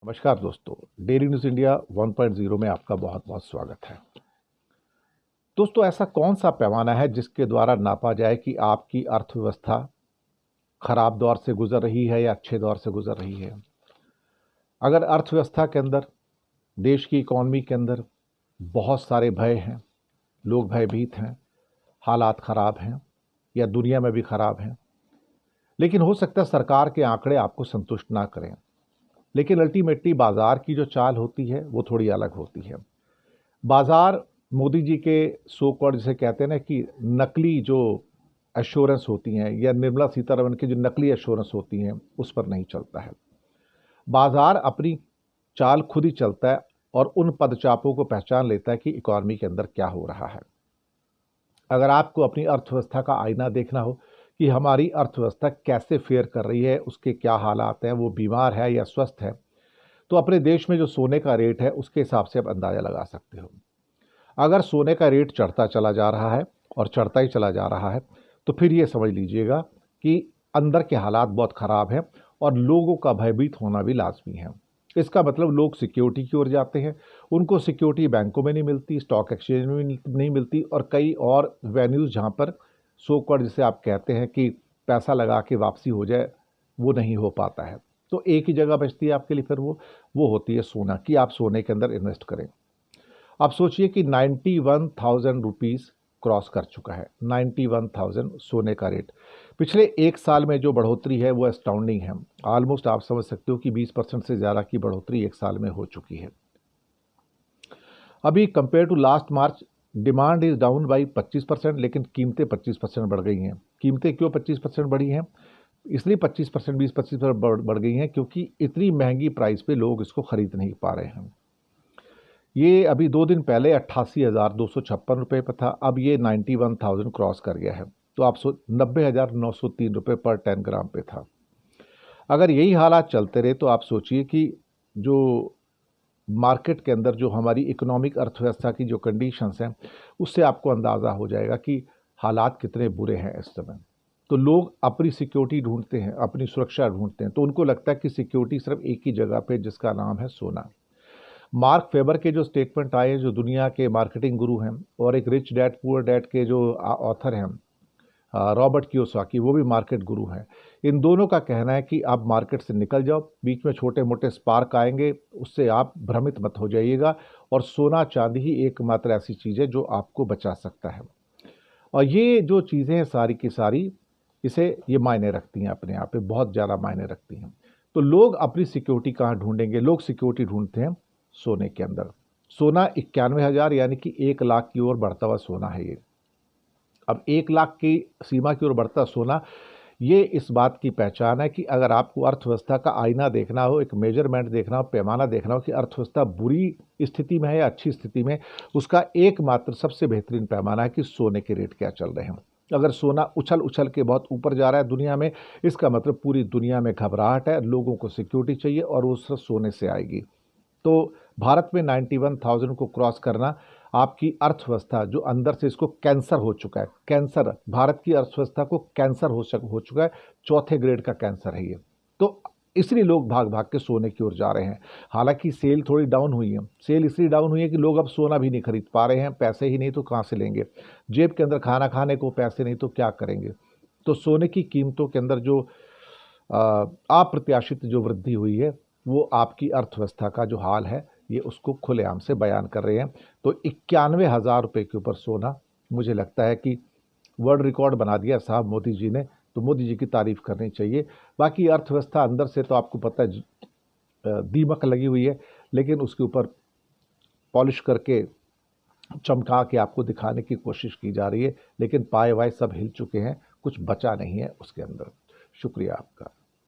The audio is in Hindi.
नमस्कार दोस्तों, डेली न्यूज़ इंडिया 1.0 में आपका बहुत बहुत स्वागत है। दोस्तों, ऐसा कौन सा पैमाना है जिसके द्वारा नापा जाए कि आपकी अर्थव्यवस्था खराब दौर से गुजर रही है या अच्छे दौर से गुजर रही है? अगर अर्थव्यवस्था के अंदर, देश की इकॉनमी के अंदर बहुत सारे भय हैं, लोग भयभीत हैं, हालात ख़राब हैं या दुनिया में भी ख़राब हैं, लेकिन हो सकता है सरकार के आंकड़े आपको संतुष्ट ना करें। लेकिन अल्टीमेटली बाज़ार की जो चाल होती है वो थोड़ी अलग होती है। बाज़ार मोदी जी के सो कॉल्ड जिसे कहते हैं ना कि नकली जो एश्योरेंस होती हैं या निर्मला सीतारमण की जो नकली एश्योरेंस होती हैं उस पर नहीं चलता है। बाज़ार अपनी चाल खुद ही चलता है और उन पदचापों को पहचान लेता है कि इकॉनमी के अंदर क्या हो रहा है। अगर आपको अपनी अर्थव्यवस्था का आईना देखना हो कि हमारी अर्थव्यवस्था कैसे फेयर कर रही है, उसके क्या हालात हैं, वो बीमार है या स्वस्थ है, तो अपने देश में जो सोने का रेट है उसके हिसाब से आप अंदाज़ा लगा सकते हो। अगर सोने का रेट चढ़ता चला जा रहा है और चढ़ता ही चला जा रहा है तो फिर ये समझ लीजिएगा कि अंदर के हालात बहुत ख़राब हैं और लोगों का भयभीत होना भी लाजमी है। इसका मतलब लोग सिक्योरिटी की ओर जाते हैं, उनको सिक्योरिटी बैंकों में नहीं मिलती, स्टॉक एक्सचेंज में नहीं मिलती और कई और वेन्यूज़ जहाँ पर सो कॉल्ड जिसे आप कहते हैं कि पैसा लगा के वापसी हो जाए, वो नहीं हो पाता है। तो एक ही जगह बचती है आपके लिए फिर वो होती है सोना, कि आप सोने के अंदर इन्वेस्ट करें। आप सोचिए कि 91,000 रुपीज़ क्रॉस कर चुका है। 91,000 सोने का रेट पिछले एक साल में जो बढ़ोतरी है वो एस्टाउंडिंग है। ऑलमोस्ट आप समझ सकते हो कि 20% से ज़्यादा की बढ़ोतरी एक साल में हो चुकी है। अभी compare to last March demand is down by 25%, लेकिन कीमतें 25% बढ़ गई हैं। कीमतें क्यों 25% बढ़ी हैं? इसलिए 25% 20-25% बढ़ गई हैं क्योंकि इतनी महंगी प्राइस पे लोग इसको ख़रीद नहीं पा रहे हैं। ये अभी 2 दिन पहले 88,256 रुपये पर था, अब ये 91,000 क्रॉस कर गया है। तो आप 90,903 रुपये पर 10 ग्राम पे था। अगर यही हालात चलते रहे तो आप सोचिए कि जो मार्केट के अंदर जो हमारी इकोनॉमिक अर्थव्यवस्था की जो कंडीशंस हैं उससे आपको अंदाज़ा हो जाएगा कि हालात कितने बुरे हैं इस समय। तो लोग अपनी सिक्योरिटी ढूंढते हैं, अपनी सुरक्षा ढूंढते हैं, तो उनको लगता है कि सिक्योरिटी सिर्फ एक ही जगह पे जिसका नाम है सोना। मार्क फेबर के जो स्टेटमेंट आए, जो दुनिया के मार्केटिंग गुरु हैं और एक रिच डैड पुअर डैड के जो ऑथर हैं रॉबर्ट कियोसाकी, वो भी मार्केट गुरु हैं। इन दोनों का कहना है कि आप मार्केट से निकल जाओ, बीच में छोटे मोटे स्पार्क आएंगे, उससे आप भ्रमित मत हो जाइएगा और सोना चांदी ही एकमात्र ऐसी चीज़ है जो आपको बचा सकता है। और ये जो चीज़ें हैं सारी की सारी ये मायने रखती हैं, अपने आप में बहुत ज़्यादा मायने रखती हैं। तो लोग अपनी सिक्योरिटी कहाँ ढूंढेंगे? लोग सिक्योरिटी ढूंढते हैं सोने के अंदर। सोना 91,000 यानी कि 1 लाख की ओर बढ़ता हुआ सोना है ये। अब 1 लाख की सीमा की ओर बढ़ता सोना, ये इस बात की पहचान है कि अगर आपको अर्थव्यवस्था का आईना देखना हो, एक मेजरमेंट देखना हो, पैमाना देखना हो कि अर्थव्यवस्था बुरी स्थिति में है या अच्छी स्थिति में, उसका एकमात्र सबसे बेहतरीन पैमाना है कि सोने के रेट क्या चल रहे हैं। अगर सोना उछल उछल के बहुत ऊपर जा रहा है दुनिया में, इसका मतलब पूरी दुनिया में घबराहट है, लोगों को सिक्योरिटी चाहिए और वो सिर्फ सोने से आएगी। तो भारत में 91,000 को क्रॉस करना आपकी अर्थव्यवस्था जो अंदर से इसको कैंसर हो चुका है, कैंसर भारत की अर्थव्यवस्था को कैंसर हो चुका है, चौथे ग्रेड का कैंसर है ये। तो इसलिए लोग भाग भाग के सोने की ओर जा रहे हैं। हालांकि सेल थोड़ी डाउन हुई है, सेल इसलिए डाउन हुई है कि लोग अब सोना भी नहीं खरीद पा रहे हैं, पैसे ही नहीं तो कहाँ से लेंगे, जेब के अंदर खाना खाने को पैसे नहीं तो क्या करेंगे। तो सोने की कीमतों के अंदर जो अप्रत्याशित जो वृद्धि हुई है वो आपकी अर्थव्यवस्था का जो हाल है ये उसको खुलेआम से बयान कर रहे हैं। तो 91,000 रुपये के ऊपर सोना, मुझे लगता है कि वर्ल्ड रिकॉर्ड बना दिया साहब मोदी जी ने, तो मोदी जी की तारीफ करनी चाहिए। बाकी अर्थव्यवस्था अंदर से तो आपको पता है दीमक लगी हुई है, लेकिन उसके ऊपर पॉलिश करके चमका के आपको दिखाने की कोशिश की जा रही है, लेकिन पाए वाए सब हिल चुके हैं, कुछ बचा नहीं है उसके अंदर। शुक्रिया आपका।